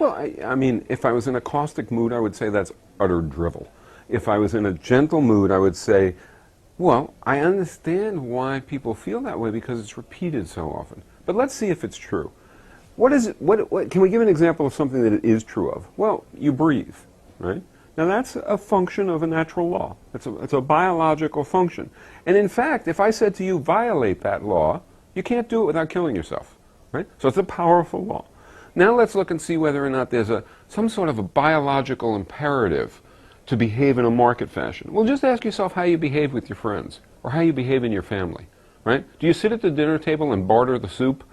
Well, I mean, if I was in a caustic mood, I would say that's utter drivel. If I was in a gentle mood, I would say, well, I understand why people feel that way because it's repeated so often. But let's see if it's true. What is it? What can we give an example of something that it is true of? Well, you breathe, right? Now that's a function of a natural law. It's a biological function. And in fact, if I said to you, violate that law, you can't do it without killing yourself, right? So it's a powerful law. Now let's look and see whether or not there's some sort of a biological imperative to behave in a market fashion. Well, just ask yourself how you behave with your friends or how you behave in your family, right? Do you sit at the dinner table and barter the soup?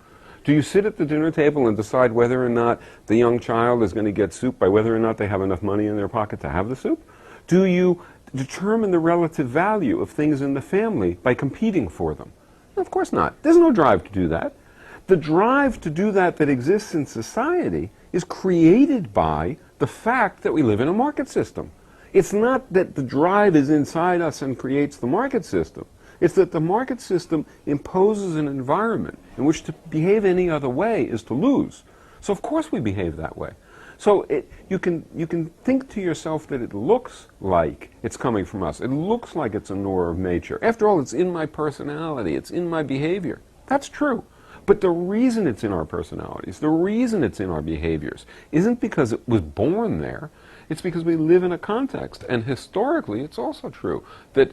Do you sit at the dinner table and decide whether or not the young child is going to get soup by whether or not they have enough money in their pocket to have the soup? Do you determine the relative value of things in the family by competing for them? Of course not. There's no drive to do that. The drive to do that exists in society is created by the fact that we live in a market system. It's not that the drive is inside us and creates the market system. It's that the market system imposes an environment in which to behave any other way is to lose. So of course we behave that way. So you can think to yourself that it looks like it's coming from us. It looks like it's a law of nature. After all, it's in my personality. It's in my behavior. That's true. But the reason it's in our personalities, the reason it's in our behaviors, isn't because it was born there. It's because we live in a context. And historically, it's also true that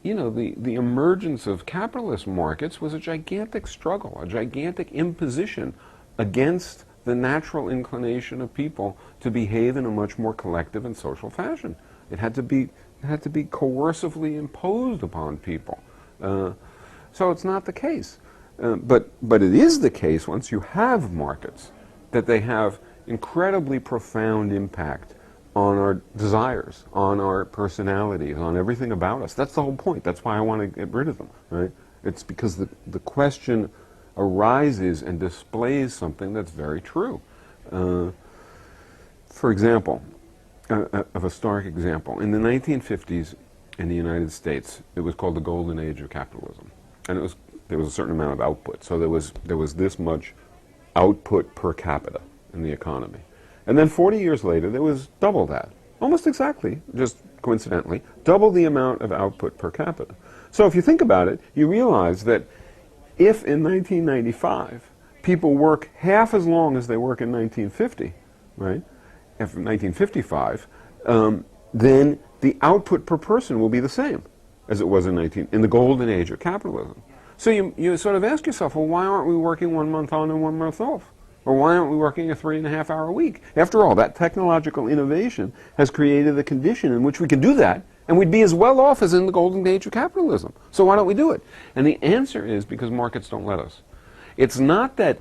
the emergence of capitalist markets was a gigantic struggle, a gigantic imposition against the natural inclination of people to behave in a much more collective and social fashion. It had to be coercively imposed upon people. So it's not the case. But it is the case once you have markets that they have incredibly profound impact on our desires, on our personalities, on everything about us. That's the whole point. That's why I want to get rid of them, right? It's because the question arises and displays something that's very true. For example, of a stark example, in the 1950s in the United States, it was called the golden age of capitalism. And there was a certain amount of output. So there was this much output per capita in the economy. And then 40 years later, there was double that. Almost exactly, just coincidentally, double the amount of output per capita. So if you think about it, you realize that if in 1995 people work half as long as they work in 1950, right, if in 1955, then the output per person will be the same as it was in the golden age of capitalism. So you sort of ask yourself, well, why aren't we working 1 month on and 1 month off? Or why aren't we working a 3.5-hour week? After all, that technological innovation has created a condition in which we can do that, and we'd be as well off as in the golden age of capitalism. So why don't we do it? And the answer is because markets don't let us. It's not that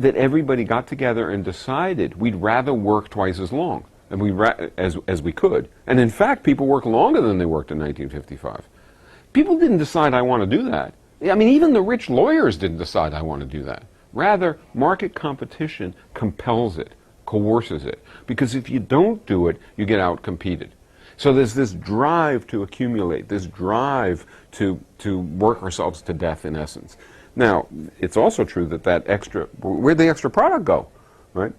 everybody got together and decided we'd rather work twice as long as we could. And in fact, people work longer than they worked in 1955. People didn't decide, I want to do that. I mean, even the rich lawyers didn't decide, I want to do that. Rather, market competition compels it, coerces it. Because if you don't do it, you get out-competed. So there's this drive to accumulate, this drive to work ourselves to death, in essence. Now, it's also true that where'd the extra product go, right?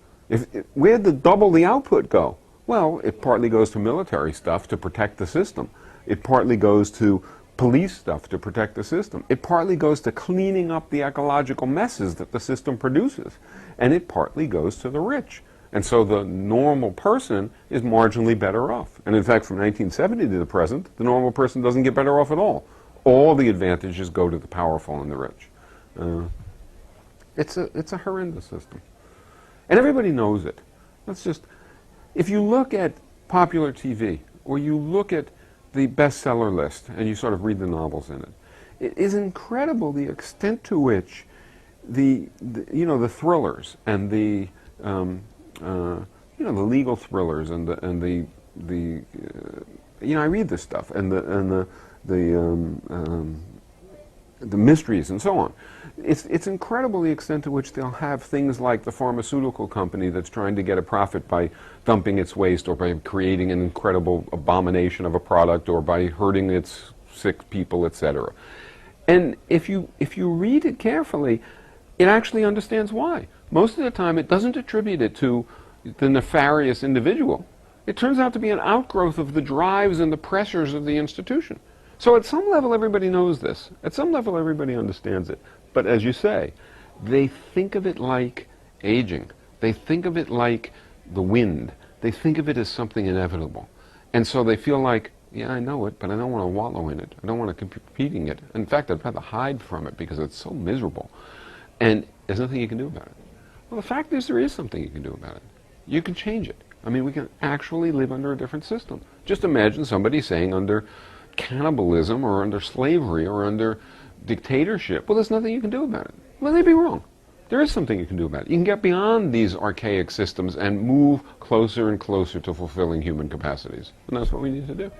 Where'd double the output go? Well, it partly goes to military stuff to protect the system. It partly goes to police stuff to protect the system. It partly goes to cleaning up the ecological messes that the system produces. And it partly goes to the rich. And so the normal person is marginally better off. And in fact, from 1970 to the present, the normal person doesn't get better off at all. All the advantages go to the powerful and the rich. It's a horrendous system. And everybody knows it. If you look at popular TV, or you look at the bestseller list, and you sort of read the novels in it, it is incredible the extent to which the thrillers and the legal thrillers and I read this stuff and the mysteries and so on. It's incredible the extent to which they'll have things like the pharmaceutical company that's trying to get a profit by dumping its waste or by creating an incredible abomination of a product or by hurting its sick people, etc. And if you read it carefully, it actually understands why. Most of the time it doesn't attribute it to the nefarious individual. It turns out to be an outgrowth of the drives and the pressures of the institution. So at some level everybody knows this. At some level everybody understands it. But as you say, they think of it like aging. They think of it like the wind. They think of it as something inevitable. And so they feel like, yeah, I know it, but I don't want to wallow in it. I don't want to compete in it. In fact, I'd rather hide from it because it's so miserable. And there's nothing you can do about it. Well, the fact is there is something you can do about it. You can change it. I mean, we can actually live under a different system. Just imagine somebody saying under cannibalism or under slavery or under dictatorship, well, there's nothing you can do about it. Well, they'd be wrong. There is something you can do about it. You can get beyond these archaic systems and move closer and closer to fulfilling human capacities. And that's what we need to do.